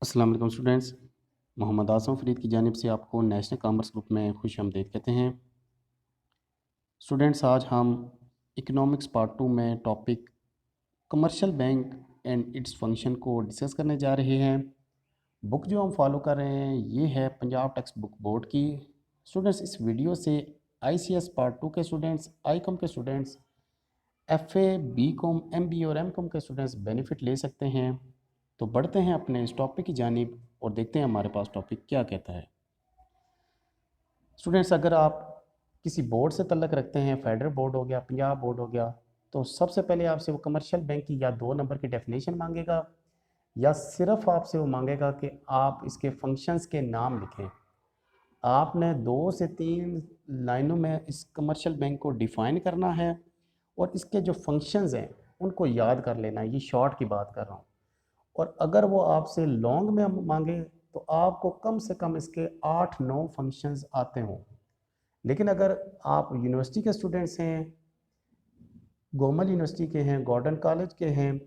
अस्सलाम वालेकुम स्टूडेंट्स। मोहम्मद आसम फरीद की जानिब से आपको नेशनल कॉमर्स ग्रुप में खुश आमदीद कहते हैं। स्टूडेंट्स, आज हम इकोनॉमिक्स पार्ट 2 में topic commercial bank and its function को डिस्कस करने जा रहे हैं। बुक जो हम फॉलो कर रहे हैं ये है पंजाब टेक्स्ट बुक बोर्ड की। स्टूडेंट्स, इस वीडियो से आईसीएस पार्ट 2 के स्टूडेंट्स, आईकॉम के स्टूडेंट्स, एफए, बीकॉम, एमबीए और एमकॉम के स्टूडेंट्स बेनिफिट ले सकते हैं। तो बढ़ते हैं अपने इस टॉपिक की जानिब और देखते हैं हमारे पास टॉपिक क्या कहता है। स्टूडेंट्स, अगर आप किसी बोर्ड से तल्लक रखते हैं, फेडरल बोर्ड हो गया, पंजाब बोर्ड हो गया, तो सबसे पहले आपसे वो कमर्शियल बैंक की या 2 नंबर की डेफिनेशन मांगेगा या सिर्फ आपसे वो मांगेगा कि आप इसके फंक्शंस के नाम लिखें। आपने 2 से 3 लाइनों में इस कमर्शियल बैंक को डिफ़ाइन करना है और इसके जो फंक्शंस हैं उनको याद कर लेना है। ये शॉर्ट की बात कर रहा हूँ। और अगर वो आपसे लॉन्ग में मांगे तो आपको कम से कम इसके 8-9 फंक्शंस आते हों। लेकिन अगर आप यूनिवर्सिटी के स्टूडेंट्स हैं, गोमल यूनिवर्सिटी के हैं, गॉर्डन कॉलेज के हैं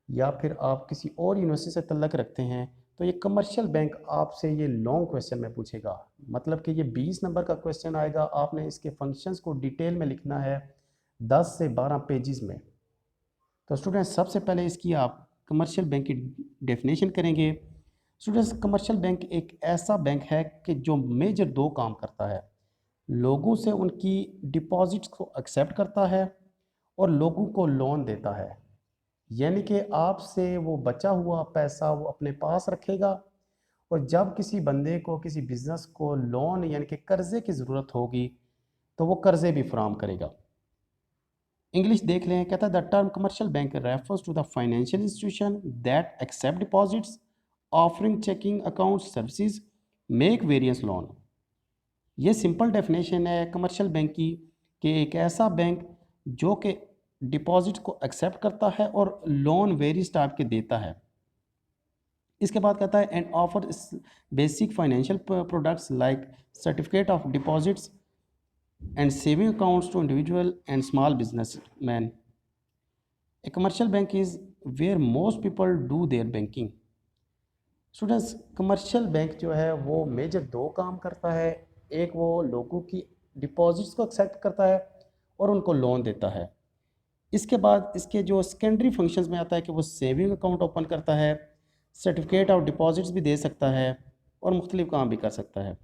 या फिर आप किसी और यूनिवर्सिटी से तल्लक रखते हैं, तो ये कमर्शियल बैंक आपसे ये लॉन्ग क्वेश्चन में पूछेगा। मतलब कि ये 20 नंबर का क्वेश्चन आएगा, आपने इसके फंक्शंस को डिटेल में लिखना है 10 से 12 पेजेस में। तो स्टूडेंट्स, सबसे पहले इसकी आप कमर्शियल बैंक की डेफिनेशन करेंगे। स्टूडेंट्स, कमर्शियल बैंक एक ऐसा बैंक है कि जो मेजर 2 काम करता है। लोगों से उनकी डिपॉजिट्स को एक्सेप्ट करता है और लोगों को लोन देता है। यानी कि आपसे वो बचा हुआ पैसा वो अपने पास रखेगा और जब किसी बंदे को, किसी बिजनेस को लोन यानी कि कर्जे की ज़रूरत होगी तो वो कर्जे भी फराहम करेगा। इंग्लिश देख लें, कहता है the term commercial bank refers to the financial institution that accept deposits, offering checking account services, make various loan. ये सिंपल डेफिनेशन है कमर्शियल बैंक की कि एक ऐसा बैंक जो कि डिपॉजिट को एक्सेप्ट करता है और लोन वेरियस टाइप के देता है। इसके बाद कहता है and offer basic financial products like certificate of deposits and saving accounts to individual and small business man. A commercial bank is where most people do their banking. Students, commercial bank जो है वो major 2 काम करता है। एक, वो लोगों की डिपॉजिट्स को एक्सेप्ट करता है और उनको लोन देता है। इसके बाद इसके जो सेकेंडरी फंक्शंस में आता है कि वो सेविंग अकाउंट ओपन करता है, सर्टिफिकेट ऑफ डिपॉजिट्स भी दे सकता है और मुख्तलिफ काम भी कर सकता है।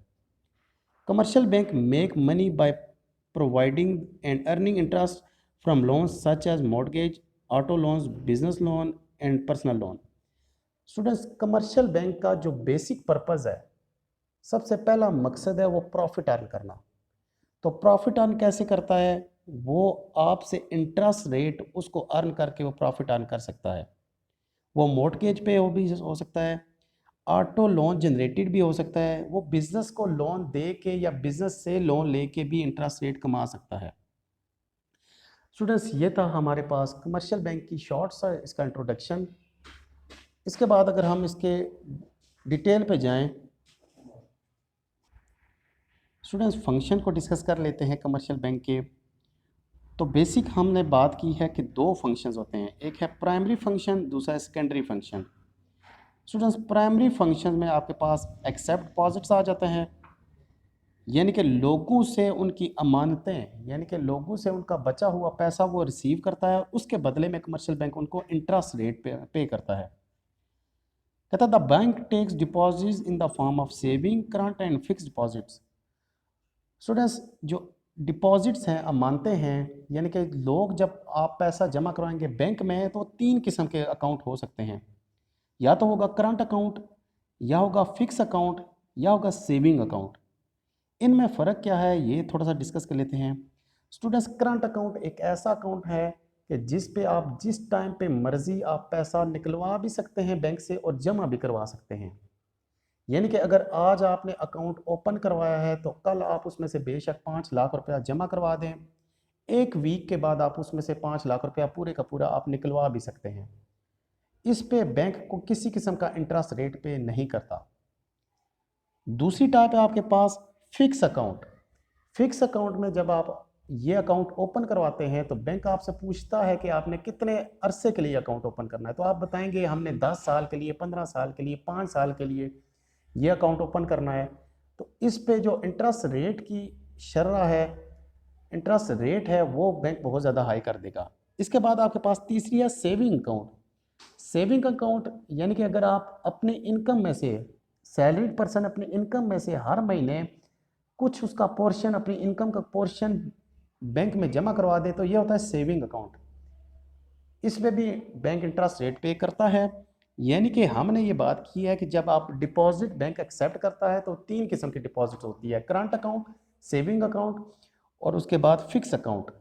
Commercial bank make money by providing and earning interest from loans such as mortgage, auto loans, business loan and personal loan. Students, commercial bank का जो बेसिक पर्पज़ है, सबसे पहला मकसद है वो प्रॉफिट अर्न करना। तो प्रॉफिट अर्न कैसे करता है? वो आपसे इंटरेस्ट रेट उसको अर्न करके वो प्रॉफिट अर्न कर सकता है। वो मॉर्टगेज पे वो भी हो सकता है, ऑटो लोन जनरेटेड भी हो सकता है, वो बिज़नेस को लोन दे के या बिज़नेस से लोन लेके भी इंटरेस्ट रेट कमा सकता है। स्टूडेंट्स, ये था हमारे पास कमर्शियल बैंक की शॉर्ट सा इसका इंट्रोडक्शन। इसके बाद अगर हम इसके डिटेल पे जाएं, स्टूडेंट्स फंक्शन को डिस्कस कर लेते हैं कमर्शियल बैंक के। तो बेसिक हमने बात की है कि 2 फंक्शंस होते हैं, एक है प्राइमरी फंक्शन, दूसरा है secondary function. Students, primary function में आपके पास एक्सेप्ट डिपॉजिट्स आ जाते हैं, यानी कि लोगों से उनकी अमानतें, यानी कि लोगों से उनका बचा हुआ पैसा वो रिसीव करता है, उसके बदले में कमर्शियल बैंक उनको इंटरेस्ट रेट पे करता है। कहता है the bank takes deposits in the form of saving, current and fix deposits. Students, जो डिपॉजिट्स हैं, अमानतें हैं, यानी कि लोग जब आप पैसा जमा करवाएंगे बैंक में तो 3 किस्म के अकाउंट हो सकते हैं। या तो होगा करंट अकाउंट, या होगा फिक्स अकाउंट, या होगा सेविंग अकाउंट। इनमें फ़र्क क्या है ये थोड़ा सा डिस्कस कर लेते हैं। स्टूडेंट्स, करंट अकाउंट एक ऐसा अकाउंट है कि जिस पे आप जिस टाइम पे मर्ज़ी आप पैसा निकलवा भी सकते हैं बैंक से और जमा भी करवा सकते हैं। यानी कि अगर आज आपने अकाउंट ओपन करवाया है तो कल आप उसमें से बेशक 5 लाख रुपया जमा करवा दें, 1 वीक के बाद आप उसमें से 5 लाख रुपया पूरे का पूरा आप निकलवा भी सकते हैं। इस पे बैंक को किसी किस्म का इंटरेस्ट रेट पे नहीं करता। दूसरी टाइप है आपके पास फिक्स अकाउंट। फिक्स अकाउंट में जब आप ये अकाउंट ओपन करवाते हैं तो बैंक आपसे पूछता है कि आपने कितने अरसे के लिए अकाउंट ओपन करना है। तो आप बताएंगे हमने 10 साल के लिए, 15 साल के लिए, 5 साल के लिए ये अकाउंट ओपन करना है। तो इस पे जो इंटरेस्ट रेट की शर्रा है, इंटरेस्ट रेट है, वो बैंक बहुत ज़्यादा हाई कर देगा। इसके बाद आपके पास तीसरी है सेविंग अकाउंट। सेविंग अकाउंट यानी कि अगर आप अपने इनकम में से, सैलरीड पर्सन अपने इनकम में से हर महीने कुछ उसका पोर्शन, अपनी इनकम का पोर्शन बैंक में जमा करवा दे, तो ये होता है सेविंग अकाउंट। इसमें भी बैंक इंटरेस्ट रेट पे करता है। यानी कि हमने ये बात की है कि जब आप डिपॉजिट बैंक एक्सेप्ट करता है तो 3 किस्म की डिपॉजिट होती है, करंट अकाउंट, सेविंग अकाउंट और उसके बाद फिक्स अकाउंट।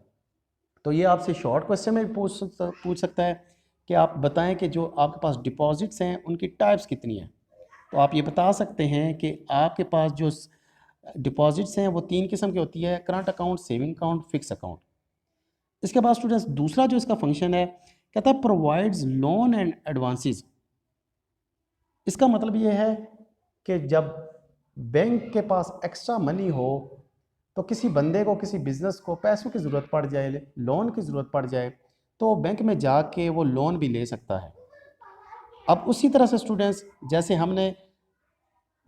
तो ये आपसे शॉर्ट क्वेश्चन में भी पूछ सकता है कि आप बताएं कि जो आपके पास डिपॉजिट्स हैं उनकी टाइप्स कितनी हैं। तो आप ये बता सकते हैं कि आपके पास जो डिपॉजिट्स हैं वो 3 किस्म की होती है, current account, saving account, fix account. इसके बाद स्टूडेंट्स दूसरा जो इसका फंक्शन है, कहता है प्रोवाइड्स लोन एंड एडवांसेस। इसका मतलब ये है कि जब बैंक के पास एक्स्ट्रा मनी हो तो किसी बंदे को, किसी बिजनेस को पैसों की ज़रूरत पड़ जाए, लोन की ज़रूरत पड़ जाए, तो बैंक में जाके वो लोन भी ले सकता है। अब उसी तरह से स्टूडेंट्स, जैसे हमने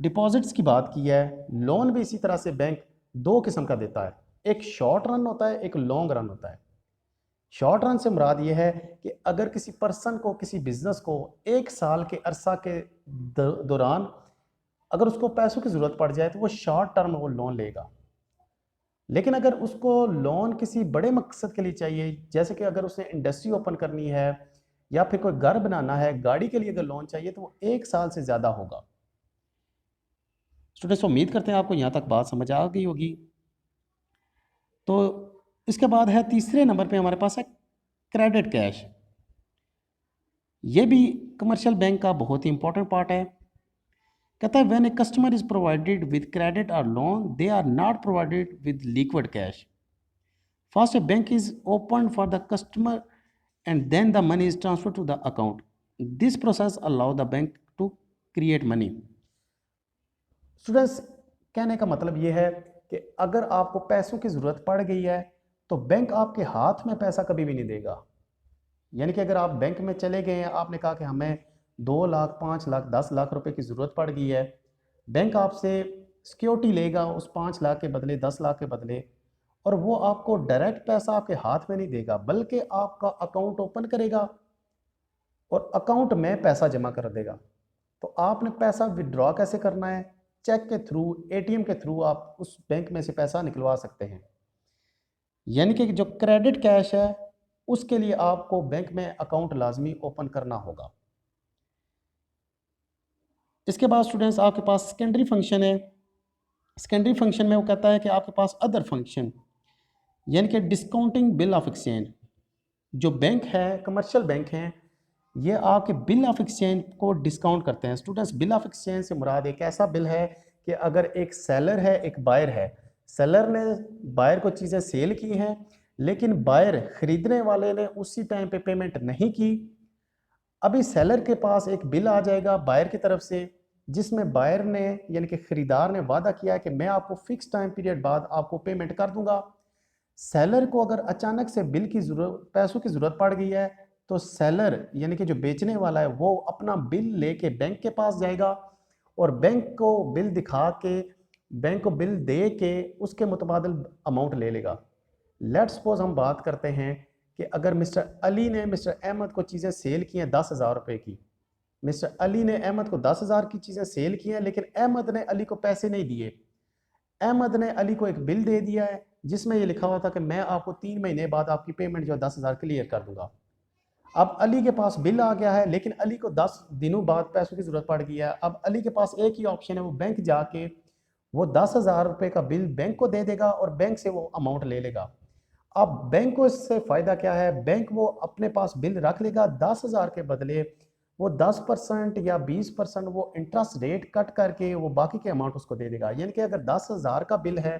डिपॉजिट्स की बात की है, लोन भी इसी तरह से बैंक 2 किस्म का देता है, एक शॉर्ट रन होता है, एक लॉन्ग रन होता है। शॉर्ट रन से मुराद ये है कि अगर किसी पर्सन को, किसी बिजनेस को 1 साल के अरसा के दौरान अगर उसको पैसों की ज़रूरत पड़ जाए तो वो शॉर्ट टर्म वो लोन लेगा। लेकिन अगर उसको लोन किसी बड़े मकसद के लिए चाहिए, जैसे कि अगर उसे इंडस्ट्री ओपन करनी है या फिर कोई घर बनाना है, गाड़ी के लिए अगर लोन चाहिए, तो वो 1 साल से ज़्यादा होगा। स्टूडेंट्स उम्मीद करते हैं आपको यहाँ तक बात समझ आ गई होगी। तो इसके बाद है तीसरे नंबर पे हमारे पास है क्रेडिट कैश। ये भी कमर्शियल बैंक का बहुत ही इंपॉर्टेंट पार्ट है। कहता है when a customer is provided with credit और loan, they are not provided with liquid cash. First a bank is open for the customer and then the money is transferred to the account. This process allow the bank to create money. Students कहने का मतलब ये है कि अगर आपको पैसों की ज़रूरत पड़ गई है तो बैंक आपके हाथ में पैसा कभी भी नहीं देगा। यानी कि अगर आप बैंक में चले गए हैं, आपने कहा कि हमें 2 लाख, 5 लाख, 10 लाख रुपए की ज़रूरत पड़ गई है, बैंक आपसे सिक्योरिटी लेगा उस 5 लाख के बदले, 10 लाख के बदले, और वो आपको डायरेक्ट पैसा आपके हाथ में नहीं देगा, बल्कि आपका अकाउंट ओपन करेगा और अकाउंट में पैसा जमा कर देगा। तो आपने पैसा विड्रॉ कैसे करना है? चेक के थ्रू, एटीएम के थ्रू आप उस बैंक में से पैसा निकलवा सकते हैं। यानी कि जो क्रेडिट कैश है उसके लिए आपको बैंक में अकाउंट लाजमी ओपन करना होगा। इसके बाद स्टूडेंट्स आपके पास सेकेंडरी फंक्शन है। सेकेंडरी फंक्शन में वो कहता है कि आपके पास अदर फंक्शन, यानी कि डिस्काउंटिंग बिल ऑफ एक्सचेंज। जो बैंक है, कमर्शियल बैंक हैं, ये आपके बिल ऑफ एक्सचेंज को डिस्काउंट करते हैं। स्टूडेंट्स बिल ऑफ एक्सचेंज से मुराद एक ऐसा बिल है कि अगर एक सेलर है, एक बायर है, सेलर ने बायर को चीज़ें सेल की हैं, लेकिन बायर खरीदने वाले ने उसी टाइम पे पेमेंट नहीं की। अभी सेलर के पास एक बिल आ जाएगा बायर की तरफ से, जिसमें बायर ने यानी कि खरीदार ने वादा किया है कि मैं आपको फिक्स टाइम पीरियड बाद आपको पेमेंट कर दूंगा। सेलर को अगर अचानक से बिल की ज़रूरत, पैसों की ज़रूरत पड़ गई है, तो सेलर यानी कि जो बेचने वाला है वो अपना बिल लेके बैंक के पास जाएगा और बैंक को बिल दिखा के, बैंक को बिल दे के उसके मुतबादिल अमाउंट ले लेगा। लेट्स सपोज हम बात करते हैं कि अगर मिस्टर अली ने मिस्टर अहमद को चीज़ें सेल की हैं 10,000 रुपये की, मिस्टर अली ने अहमद को 10,000 की चीज़ें सेल की हैं, लेकिन अहमद ने अली को पैसे नहीं दिए। अहमद ने अली को एक बिल दे दिया है जिसमें ये लिखा हुआ था कि मैं आपको 3 महीने बाद आपकी पेमेंट जो 10,000 क्लियर कर दूंगा। अब अली के पास बिल आ गया है, लेकिन अली को 10 दिनों बाद पैसों की ज़रूरत पड़ गई है। अब अली के पास एक ही ऑप्शन है, वो बैंक जाके वो 10,000 रुपये का बिल बैंक को दे देगा और बैंक से वो अमाउंट ले लेगा। अब बैंक को इससे फ़ायदा क्या है? बैंक वो अपने पास बिल रख लेगा, 10,000 के बदले वो 10% या 20% वो इंटरेस्ट रेट कट करके वो बाकी के अमाउंट उसको दे देगा। यानी कि अगर 10,000 का बिल है,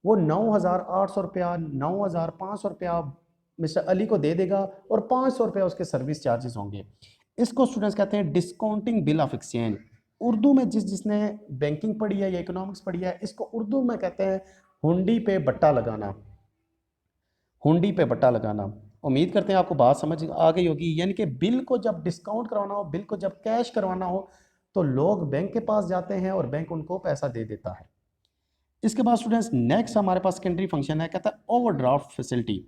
वो 9,800 रुपया, 9,500 रुपया मिस्टर अली को दे देगा और 500 रुपया उसके सर्विस चार्जेस होंगे। इसको स्टूडेंट्स कहते हैं discounting bill of exchange. Urdu में जिसने बैंकिंग पढ़ी है या इकोनॉमिक्स पढ़ी है, इसको उर्दू में कहते हैं हुंडी पे बट्टा लगाना। हुंडी पे बट्टा लगाना। उम्मीद करते हैं आपको बात समझ आ गई होगी। यानी कि बिल को जब डिस्काउंट करवाना हो, बिल को जब कैश करवाना हो, तो लोग बैंक के पास जाते हैं और बैंक उनको पैसा दे देता है। इसके बाद स्टूडेंट्स नेक्स्ट हमारे पास सेकेंडरी फंक्शन है, कहता है ओवरड्राफ्ट फैसिलिटी।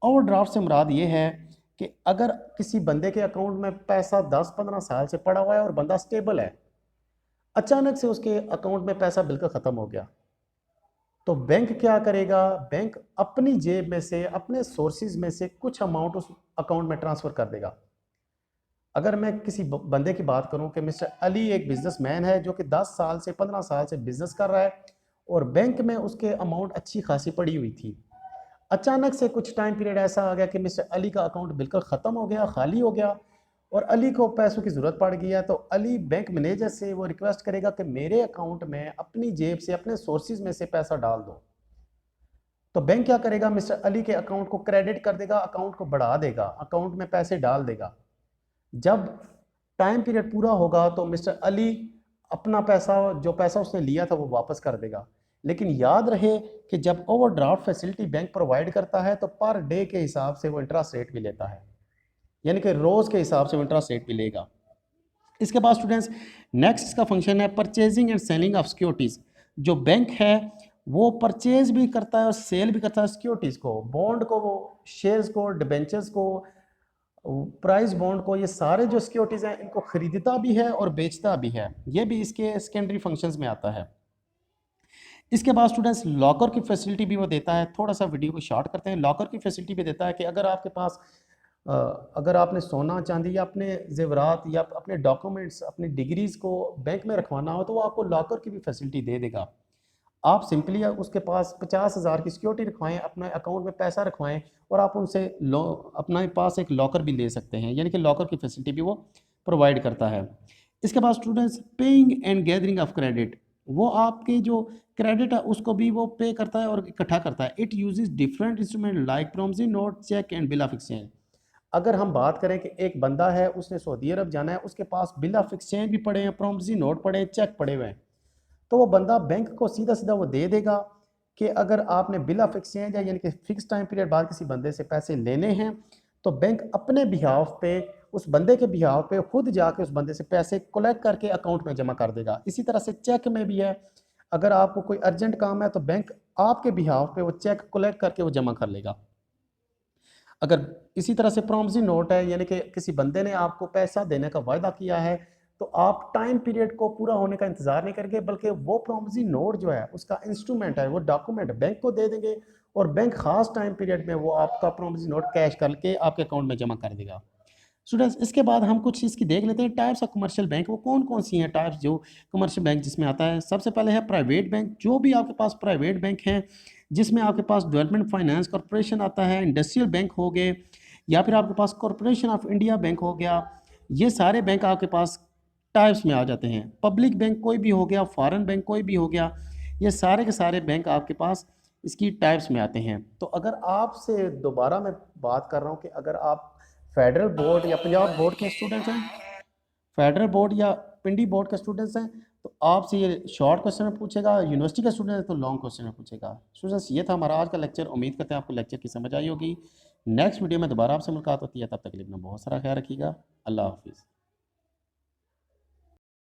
ओवरड्राफ्ट से मुराद ये है कि अगर किसी बंदे के अकाउंट में पैसा 10-15 साल से पड़ा हुआ है और बंदा स्टेबल है, अचानक से उसके अकाउंट में पैसा बिल्कुल ख़त्म हो गया, तो बैंक क्या करेगा? बैंक अपनी जेब में से, अपने सोर्सेज में से कुछ अमाउंट उस अकाउंट में ट्रांसफ़र कर देगा। अगर मैं किसी बंदे की बात करूं कि मिस्टर अली एक बिजनेसमैन है जो कि 10 साल से 15 साल से बिजनेस कर रहा है और बैंक में उसके अमाउंट अच्छी खासी पड़ी हुई थी, अचानक से कुछ टाइम पीरियड ऐसा आ गया कि मिस्टर अली का अकाउंट बिल्कुल ख़त्म हो गया, खाली हो गया और अली को पैसों की ज़रूरत पड़ गई है, तो अली बैंक मैनेजर से वो रिक्वेस्ट करेगा कि मेरे अकाउंट में अपनी जेब से, अपने सोर्सेज में से पैसा डाल दो। तो बैंक क्या करेगा? मिस्टर अली के अकाउंट को क्रेडिट कर देगा, अकाउंट को बढ़ा देगा, अकाउंट में पैसे डाल देगा। जब टाइम पीरियड पूरा होगा तो मिस्टर अली अपना पैसा, जो पैसा उसने लिया था, वो वापस कर देगा। लेकिन याद रहे कि जब ओवरड्राफ्ट फैसिलिटी बैंक प्रोवाइड करता है तो पर डे के हिसाब से वो इंटरेस्ट रेट भी लेता है, यानी कि रोज़ के हिसाब से वो इंटरेस्ट रेट भी लेगा। इसके बाद स्टूडेंट्स नेक्स्ट इसका फंक्शन है purchasing and selling of securities. जो बैंक है वो परचेज भी करता है और सेल भी करता है सिक्योरिटीज़ को, बॉन्ड को, वो शेयर्स को, डिबेंचर्स को, प्राइस बॉन्ड को, ये सारे जो सिक्योरिटीज़ हैं इनको खरीदता भी है और बेचता भी है। ये भी इसके सेकेंडरी फंक्शंस में आता है। इसके बाद स्टूडेंट्स लॉकर की फैसिलिटी भी वो देता है। थोड़ा सा वीडियो को शॉर्ट करते हैं। लॉकर की फैसिलिटी भी देता है कि अगर आपके पास अगर आपने सोना चांदी या अपने जेवरात या अपने डॉक्यूमेंट्स, अपनी डिग्रीज़ को बैंक में रखवाना हो तो वो आपको लॉकर की भी फैसिलिटी दे देगा। आप सिंपली उसके पास 50,000 की सिक्योरिटी रखवाएं, अपने अकाउंट में पैसा रखवाएं और आप उनसे अपने पास एक लॉकर भी ले सकते हैं, यानी कि लॉकर की फैसिलिटी भी वो प्रोवाइड करता है। इसके बाद students paying and gathering of credit, वो आपके जो क्रेडिट है उसको भी वो पे करता है और इकट्ठा करता है। It uses different instrument like promissory note, cheque and bill of exchange. अगर हम बात करें कि एक बंदा है, उसने सऊदी अरब जाना है, उसके पास बिल ऑफ एक्सचेंज भी पड़े हैं, प्रॉमिसरी नोट पड़े हैं, चेक पड़े हुए हैं, तो वो बंदा बैंक को सीधा सीधा वो दे देगा कि अगर आपने बिल ऑफ एक्सचेंज है, यानी कि फिक्स टाइम पीरियड बाद किसी बंदे से पैसे लेने हैं, तो बैंक अपने बिहाफ पे, उस बंदे के बिहाफ पे खुद जाके उस बंदे से पैसे कलेक्ट करके अकाउंट में जमा कर देगा। इसी तरह से चेक में भी है, अगर आपको कोई अर्जेंट काम है तो बैंक आपके बिहाफ पे वो चेक कलेक्ट करके वो जमा कर लेगा। अगर इसी तरह से प्रॉमिसरी नोट है, यानी कि किसी बंदे ने आपको पैसा देने का वायदा किया है, तो आप टाइम पीरियड को पूरा होने का इंतजार नहीं करेंगे, बल्कि वो प्रॉमिसरी नोट जो है उसका इंस्ट्रूमेंट है, वो डॉक्यूमेंट बैंक को दे देंगे और बैंक खास टाइम पीरियड में वो आपका प्रॉमिसरी नोट कैश करके आपके अकाउंट में जमा कर देगा। स्टूडेंट्स इसके बाद हम कुछ इसकी देख लेते हैं टाइप्स ऑफ कमर्शियल बैंक। वो कौन कौन सी हैं टाइप्स जो कमर्शियल बैंक जिसमें आता है? सबसे पहले है प्राइवेट बैंक। जो भी आपके पास प्राइवेट बैंक हैं, जिसमें आपके पास डेवलपमेंट फाइनेंस कॉरपोरेशन आता है, इंडस्ट्रियल बैंक हो गए, या फिर आपके पास कॉरपोरेशन ऑफ इंडिया बैंक हो गया, ये सारे बैंक आपके पास टाइप्स में आ जाते हैं। पब्लिक बैंक कोई भी हो गया, फॉरेन बैंक कोई भी हो गया, ये सारे के सारे बैंक आपके पास इसकी टाइप्स में आते हैं। तो अगर आपसे दोबारा मैं बात कर रहा हूँ कि अगर आप फेडरल बोर्ड या पंजाब बोर्ड के स्टूडेंट्स हैं, फेडरल बोर्ड या पिंडी बोर्ड के स्टूडेंट्स हैं, तो आपसे ये शॉर्ट क्वेश्चन में पूछेगा। यूनिवर्सिटी के स्टूडेंट हैं तो लॉन्ग क्वेश्चन में पूछेगा। स्टूडेंट्स ये था हमारा आज का लेक्चर। उम्मीद करते हैं आपको लेक्चर की समझ आई होगी। नेक्स्ट वीडियो में दोबारा आपसे मुलाकात होती है, तब तक के लिए अपना बहुत सारा ख्याल रखिएगा। अल्लाह हाफिज़।